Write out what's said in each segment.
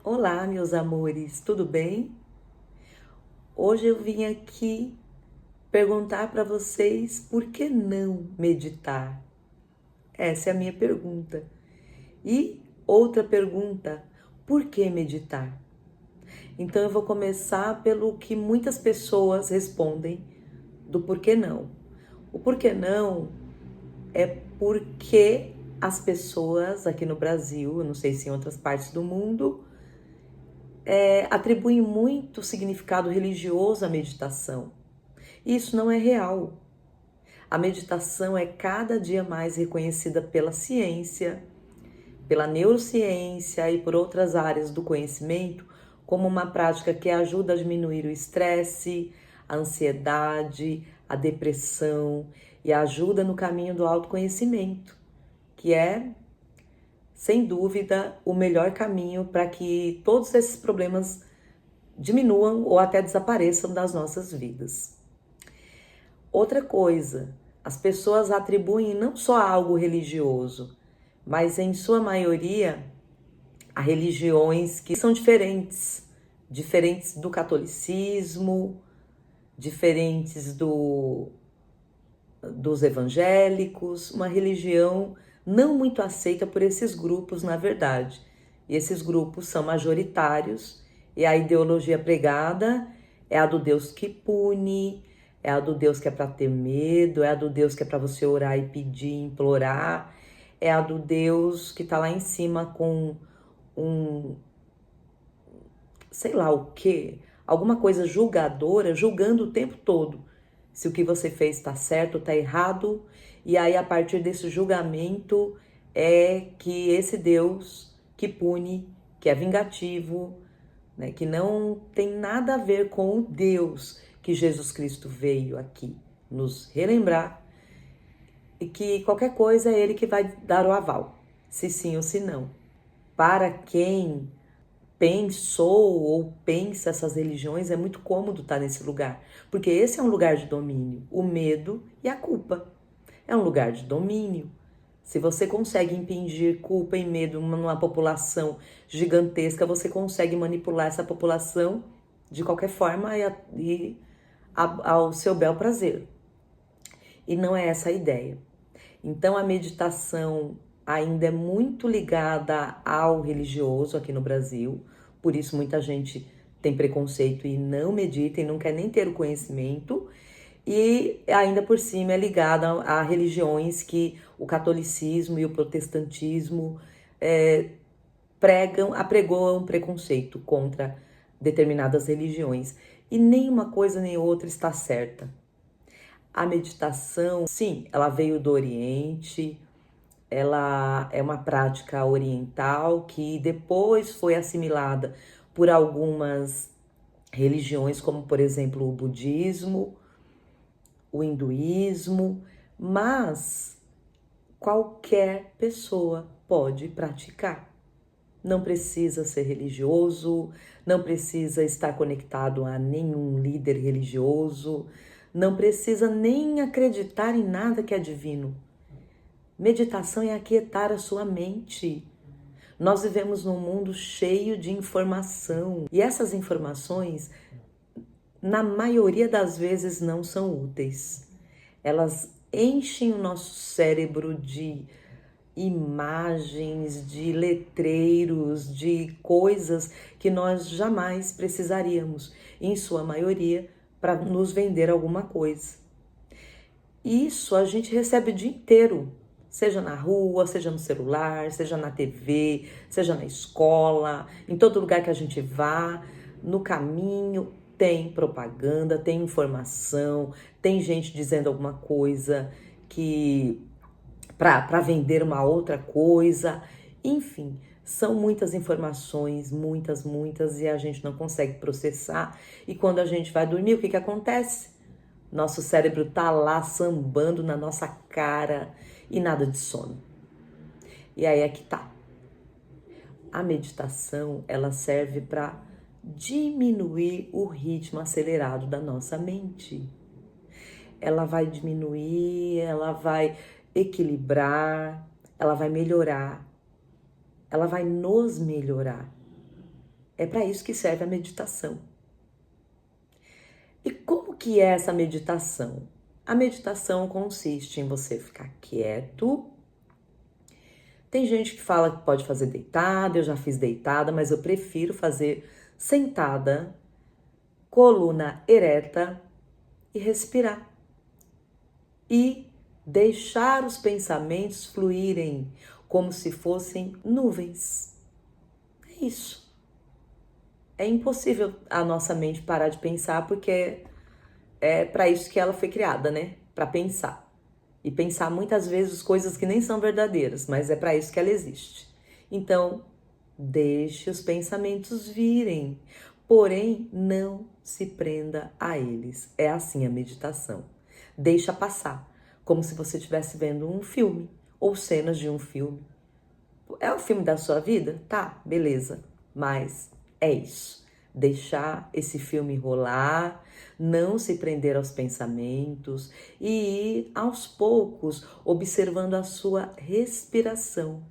Olá, meus amores, tudo bem? Hoje eu vim aqui perguntar para vocês por que não meditar? Essa é a minha pergunta. E outra pergunta, por que meditar? Então eu vou começar pelo que muitas pessoas respondem do porquê não. O porquê não é porque as pessoas aqui no Brasil, eu não sei se em outras partes do mundo, atribuem muito significado religioso à meditação. Isso não é real. A meditação é cada dia mais reconhecida pela ciência, pela neurociência e por outras áreas do conhecimento como uma prática que ajuda a diminuir o estresse, a ansiedade, a depressão e ajuda no caminho do autoconhecimento, que é, sem dúvida, o melhor caminho para que todos esses problemas diminuam ou até desapareçam das nossas vidas. Outra coisa, as pessoas atribuem não só a algo religioso, mas em sua maioria a religiões que são diferentes do catolicismo, diferentes dos evangélicos, uma religião não muito aceita por esses grupos, na verdade. E esses grupos são majoritários e a ideologia pregada é a do Deus que pune, é a do Deus que é para ter medo, é a do Deus que é para você orar e pedir, implorar, é a do Deus que está lá em cima com um, sei lá o quê, alguma coisa julgadora, julgando o tempo todo se o que você fez está certo ou está errado, e aí a partir desse julgamento é que esse Deus que pune, que é vingativo, né, que não tem nada a ver com o Deus que Jesus Cristo veio aqui nos relembrar, e que qualquer coisa é Ele que vai dar o aval, se sim ou se não. Para quem pensou ou pensa essas religiões, é muito cômodo estar nesse lugar, porque esse é um lugar de domínio, o medo e a culpa. É um lugar de domínio. Se você consegue impingir culpa e medo numa população gigantesca, você consegue manipular essa população de qualquer forma ao seu bel prazer. E não é essa a ideia. Então a meditação ainda é muito ligada ao religioso aqui no Brasil, por isso muita gente tem preconceito e não medita e não quer nem ter o conhecimento, e ainda por cima é ligada a religiões que o catolicismo e o protestantismo apregoam preconceito contra determinadas religiões. E nem uma coisa nem outra está certa. A meditação, sim, ela veio do Oriente, ela é uma prática oriental que depois foi assimilada por algumas religiões, como por exemplo o budismo, o hinduísmo, mas qualquer pessoa pode praticar. Não precisa ser religioso, não precisa estar conectado a nenhum líder religioso, não precisa nem acreditar em nada que é divino. Meditação é aquietar a sua mente. Nós vivemos num mundo cheio de informação e essas informações, na maioria das vezes, não são úteis. Elas enchem o nosso cérebro de imagens, de letreiros, de coisas que nós jamais precisaríamos, em sua maioria, para nos vender alguma coisa. Isso a gente recebe o dia inteiro, seja na rua, seja no celular, seja na TV, seja na escola, em todo lugar que a gente vá, no caminho tem propaganda, tem informação, tem gente dizendo alguma coisa que para vender uma outra coisa, enfim, são muitas informações, muitas, e a gente não consegue processar. E quando a gente vai dormir, o que acontece? Nosso cérebro tá lá sambando na nossa cara e nada de sono. E aí é que tá. A meditação, ela serve para diminuir o ritmo acelerado da nossa mente. Ela vai diminuir, ela vai equilibrar, ela vai melhorar, ela vai nos melhorar. É para isso que serve a meditação. E como que é essa meditação? A meditação consiste em você ficar quieto. Tem gente que fala que pode fazer deitada, eu já fiz deitada, mas eu prefiro fazer sentada, coluna ereta e respirar. E deixar os pensamentos fluírem como se fossem nuvens. É isso. É impossível a nossa mente parar de pensar porque é para isso que ela foi criada, né? Para pensar. E pensar muitas vezes coisas que nem são verdadeiras, mas é para isso que ela existe. Então, deixe os pensamentos virem, porém não se prenda a eles. É assim a meditação. Deixa passar, como se você estivesse vendo um filme ou cenas de um filme. É o filme da sua vida? Tá, beleza. Mas é isso. Deixar esse filme rolar, não se prender aos pensamentos e ir aos poucos observando a sua respiração.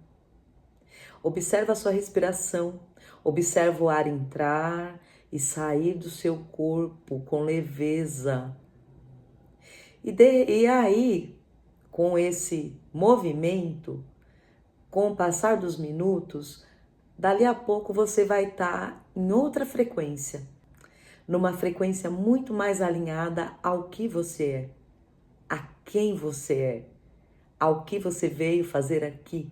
Observa a sua respiração, observa o ar entrar e sair do seu corpo com leveza. E aí, com esse movimento, com o passar dos minutos, dali a pouco você vai estar em outra frequência, numa frequência muito mais alinhada ao que você é, a quem você é, ao que você veio fazer aqui,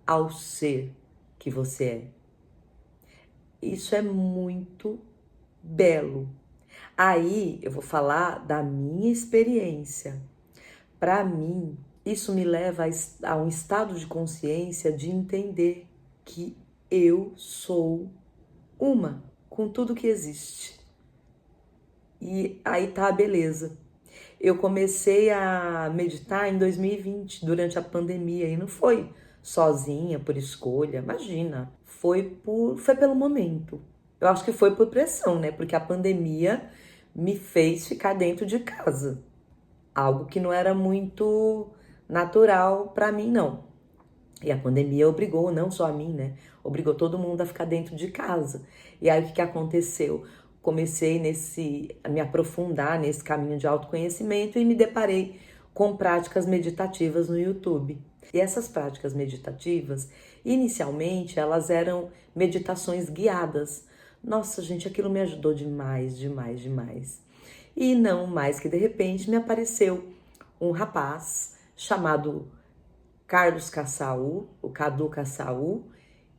ao ser que você é. Isso é muito belo. Aí eu vou falar da minha experiência. Para mim, isso me leva a um estado de consciência de entender que eu sou uma com tudo que existe. E aí tá a beleza. Eu comecei a meditar em 2020, durante a pandemia, e não foi sozinha, por escolha, imagina. Foi pelo momento. Eu acho que foi por pressão, né? Porque a pandemia me fez ficar dentro de casa. Algo que não era muito natural para mim, não. E a pandemia obrigou, não só a mim, né? Obrigou todo mundo a ficar dentro de casa. E aí o que aconteceu? Comecei a me aprofundar nesse caminho de autoconhecimento e me deparei com práticas meditativas no YouTube. E essas práticas meditativas, inicialmente, elas eram meditações guiadas. Nossa, gente, aquilo me ajudou demais, demais, demais. E não mais que de repente me apareceu um rapaz chamado Carlos Cassaú, o Cadu Cassaú,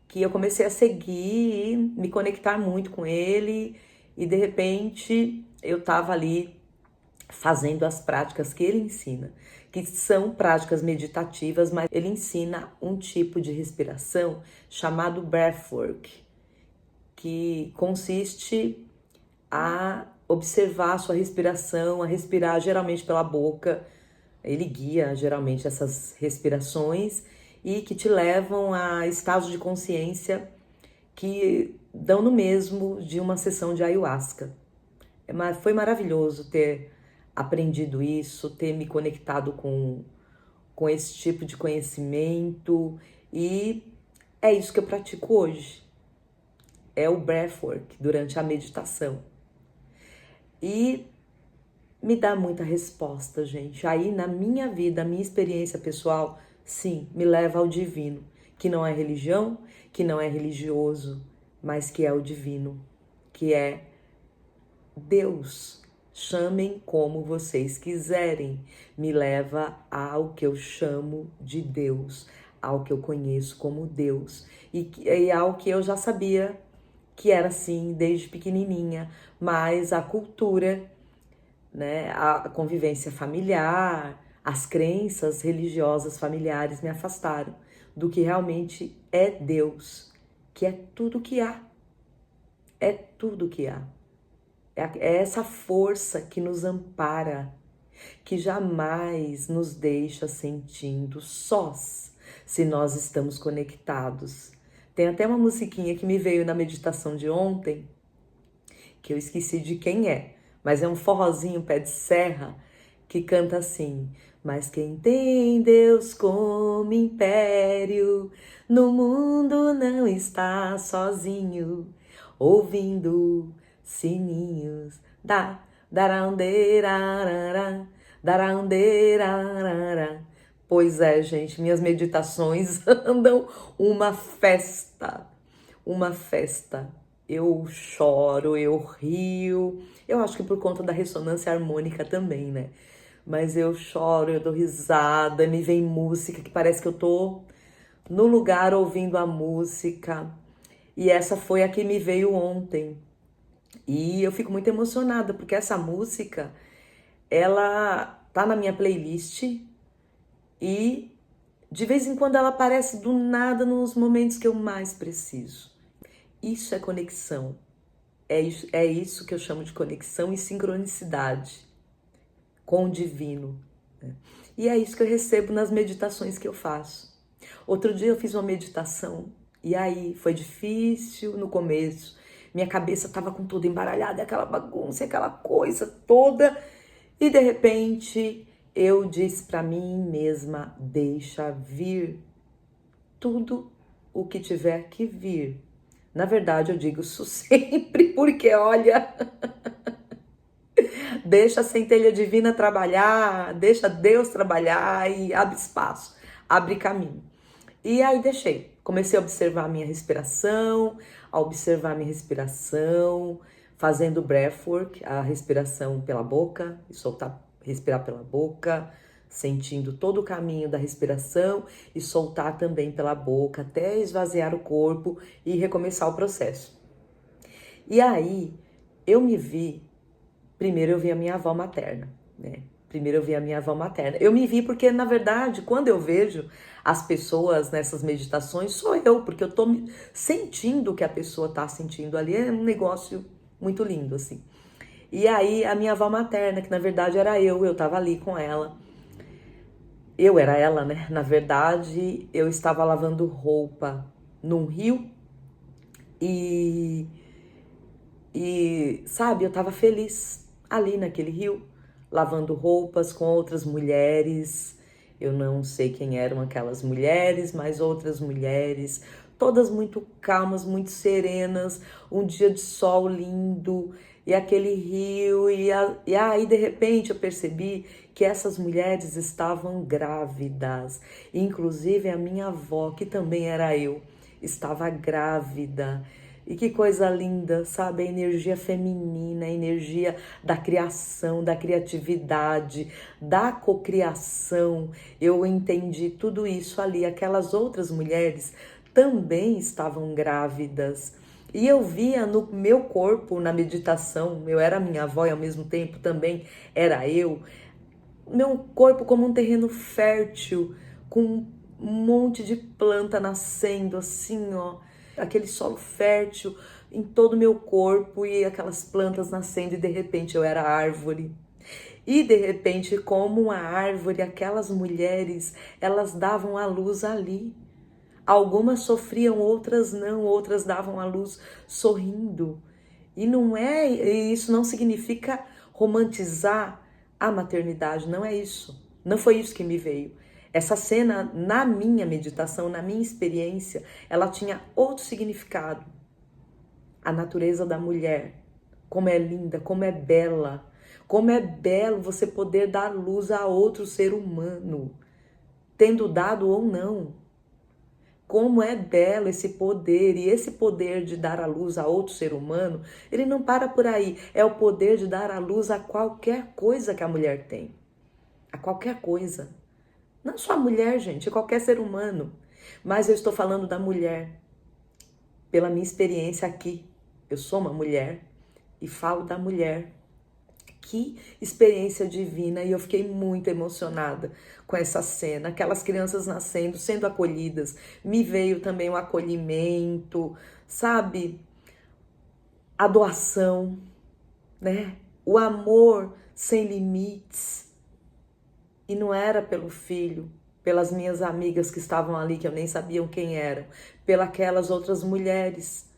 que eu comecei a seguir e me conectar muito com ele, e de repente eu estava ali fazendo as práticas que ele ensina, que são práticas meditativas, mas ele ensina um tipo de respiração chamado breathwork, que consiste a observar a sua respiração, a respirar geralmente pela boca. Ele guia geralmente essas respirações e que te levam a estados de consciência que dão no mesmo de uma sessão de ayahuasca. Foi maravilhoso ter aprendido isso, ter me conectado com esse tipo de conhecimento, e é isso que eu pratico hoje. É o breathwork durante a meditação. E me dá muita resposta, gente. Aí na minha vida, a minha experiência pessoal, sim, me leva ao divino, que não é religião, que não é religioso, mas que é o divino, que é Deus. Chamem como vocês quiserem. Me leva ao que eu chamo de Deus, ao que eu conheço como Deus, e ao que eu já sabia que era assim desde pequenininha, mas a cultura, né, a convivência familiar, as crenças religiosas familiares me afastaram do que realmente é Deus, que é tudo que há. É tudo que há. É essa força que nos ampara, que jamais nos deixa sentindo sós, se nós estamos conectados. Tem até uma musiquinha que me veio na meditação de ontem, que eu esqueci de quem é, mas é um forrozinho pé de serra que canta assim: mas quem tem Deus como império, no mundo não está sozinho. ouvindo sininhos da darandeirarara, darandeirarara. Pois é, gente, minhas meditações andam uma festa, uma festa. Eu choro, eu rio, eu acho que por conta da ressonância harmônica também, né? Mas eu choro, eu dou risada, me vem música que parece que eu tô no lugar ouvindo a música. E essa foi a que me veio ontem. E eu fico muito emocionada, porque essa música, ela tá na minha playlist e de vez em quando ela aparece do nada nos momentos que eu mais preciso. Isso é conexão. É isso que eu chamo de conexão e sincronicidade com o divino. E é isso que eu recebo nas meditações que eu faço. Outro dia eu fiz uma meditação e aí foi difícil no começo. Minha cabeça estava com tudo embaralhada, aquela bagunça, aquela coisa toda. E de repente eu disse para mim mesma, deixa vir tudo o que tiver que vir. Na verdade eu digo isso sempre porque olha... Deixa a centelha divina trabalhar, deixa Deus trabalhar e abre espaço, abre caminho. E aí deixei, comecei a observar a observar minha respiração, fazendo breathwork, a respiração pela boca, e soltar, respirar pela boca, sentindo todo o caminho da respiração e soltar também pela boca, até esvaziar o corpo e recomeçar o processo. E aí eu me vi. Primeiro eu vi a minha avó materna, né? Eu me vi porque, na verdade, quando eu vejo as pessoas nessas meditações, sou eu, porque eu tô sentindo o que a pessoa tá sentindo ali. É um negócio muito lindo, assim. E aí, a minha avó materna, que na verdade era eu tava ali com ela. Eu era ela, né? Na verdade, eu estava lavando roupa num rio e sabe, eu tava feliz ali naquele rio, lavando roupas com outras mulheres. Eu não sei quem eram aquelas mulheres, mas outras mulheres, todas muito calmas, muito serenas, um dia de sol lindo, e aquele rio, e aí de repente eu percebi que essas mulheres estavam grávidas, inclusive a minha avó, que também era eu, estava grávida. E que coisa linda, sabe? A energia feminina, a energia da criação, da criatividade, da cocriação. Eu entendi tudo isso ali. Aquelas outras mulheres também estavam grávidas. E eu via no meu corpo, na meditação, eu era minha avó e ao mesmo tempo também era eu, meu corpo como um terreno fértil, com um monte de planta nascendo assim, ó, aquele solo fértil em todo o meu corpo e aquelas plantas nascendo e de repente eu era árvore. E de repente, como uma árvore, aquelas mulheres, elas davam a luz ali. Algumas sofriam, outras não, outras davam a luz sorrindo. E isso não significa romantizar a maternidade, não é isso. Não foi isso que me veio. Essa cena, na minha meditação, na minha experiência, ela tinha outro significado. A natureza da mulher, como é linda, como é bela. Como é belo você poder dar luz a outro ser humano, tendo dado ou não. Como é belo esse poder, e esse poder de dar a luz a outro ser humano, ele não para por aí. É o poder de dar a luz a qualquer coisa que a mulher tem. A qualquer coisa. Não só a mulher, gente, qualquer ser humano. Mas eu estou falando da mulher. Pela minha experiência aqui. Eu sou uma mulher e falo da mulher. Que experiência divina, e eu fiquei muito emocionada com essa cena, aquelas crianças nascendo, sendo acolhidas, me veio também o acolhimento, sabe? A doação, né? O amor sem limites. E não era pelo filho, pelas minhas amigas que estavam ali, que eu nem sabia quem eram, pelas outras mulheres.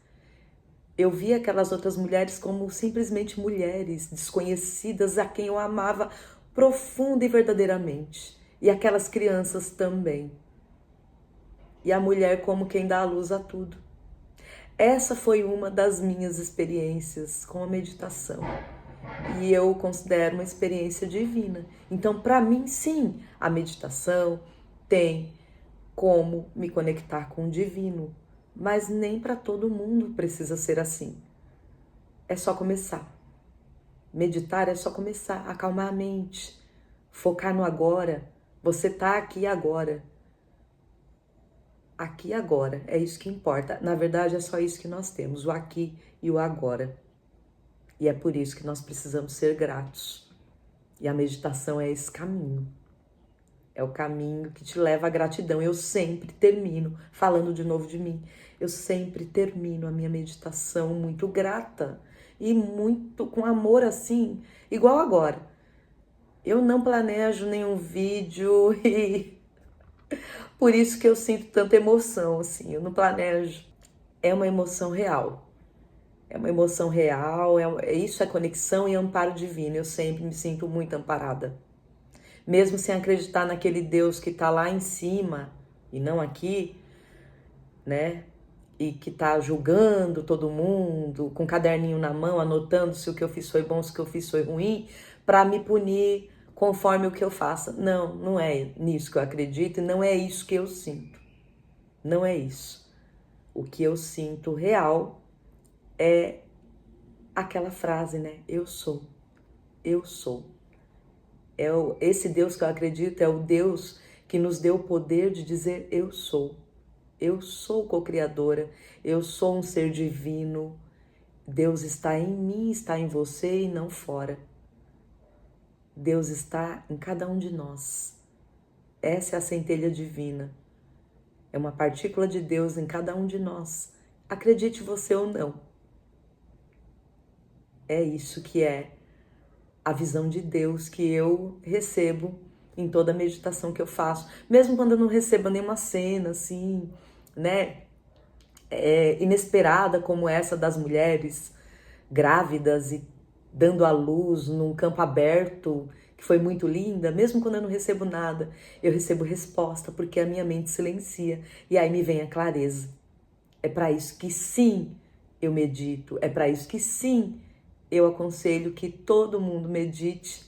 Eu via aquelas outras mulheres como simplesmente mulheres desconhecidas a quem eu amava profunda e verdadeiramente. E aquelas crianças também. E a mulher como quem dá a luz a tudo. Essa foi uma das minhas experiências com a meditação. E eu considero uma experiência divina. Então, para mim, sim, a meditação tem como me conectar com o divino. Mas nem para todo mundo precisa ser assim. É só começar. Meditar é só começar, acalmar a mente, focar no agora. Você tá aqui agora. Aqui agora, é isso que importa. Na verdade, é só isso que nós temos, o aqui e o agora. E é por isso que nós precisamos ser gratos. E a meditação é esse caminho. É o caminho que te leva à gratidão. Eu sempre termino, falando de novo de mim, eu sempre termino a minha meditação muito grata e muito com amor assim, igual agora. Eu não planejo nenhum vídeo e por isso que eu sinto tanta emoção, assim, eu não planejo. É uma emoção real. É uma emoção real, isso é conexão e amparo divino. Eu sempre me sinto muito amparada. Mesmo sem acreditar naquele Deus que está lá em cima e não aqui, né? E que está julgando todo mundo, com um caderninho na mão, anotando se o que eu fiz foi bom, se o que eu fiz foi ruim, para me punir conforme o que eu faça. Não, não é nisso que eu acredito e não é isso que eu sinto. Não é isso. O que eu sinto real é aquela frase, né? Eu sou. Eu sou. Esse Deus que eu acredito é o Deus que nos deu o poder de dizer eu sou. Eu sou co-criadora, eu sou um ser divino. Deus está em mim, está em você e não fora. Deus está em cada um de nós. Essa é a centelha divina. É uma partícula de Deus em cada um de nós. Acredite você ou não. É isso que é a visão de Deus que eu recebo em toda a meditação que eu faço. Mesmo quando eu não recebo nenhuma cena assim, né, inesperada como essa das mulheres grávidas e dando à luz num campo aberto, que foi muito linda, mesmo quando eu não recebo nada, eu recebo resposta, porque a minha mente silencia e aí me vem a clareza. É para isso que sim, eu medito, é para isso que sim, eu aconselho que todo mundo medite.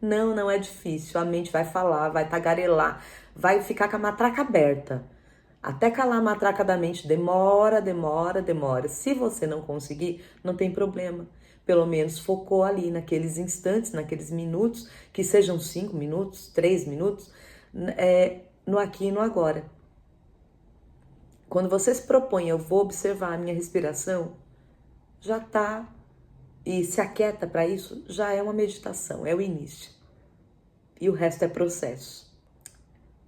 Não, não é difícil, a mente vai falar, vai tagarelar, vai ficar com a matraca aberta. Até calar a matraca da mente demora, demora, demora. Se você não conseguir, não tem problema. Pelo menos focou ali naqueles instantes, naqueles minutos, que sejam 5 minutos, 3 minutos, no aqui e no agora. Quando você se propõe, eu vou observar a minha respiração, já tá, e se aquieta para isso, já é uma meditação, é o início. E o resto é processo.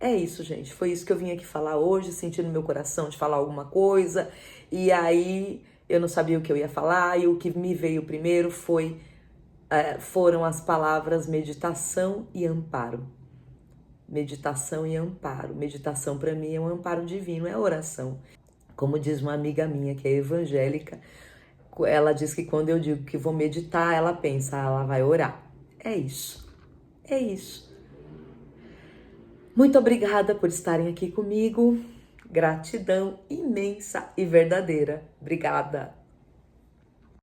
É isso, gente. Foi isso que eu vim aqui falar hoje, sentindo no meu coração de falar alguma coisa. E aí eu não sabia o que eu ia falar e o que me veio primeiro foram as palavras meditação e amparo. Meditação e amparo. Meditação para mim é um amparo divino, é oração. Como diz uma amiga minha que é evangélica, ela diz que quando eu digo que vou meditar, ela pensa, ela vai orar. É isso. É isso. Muito obrigada por estarem aqui comigo. Gratidão imensa e verdadeira. Obrigada.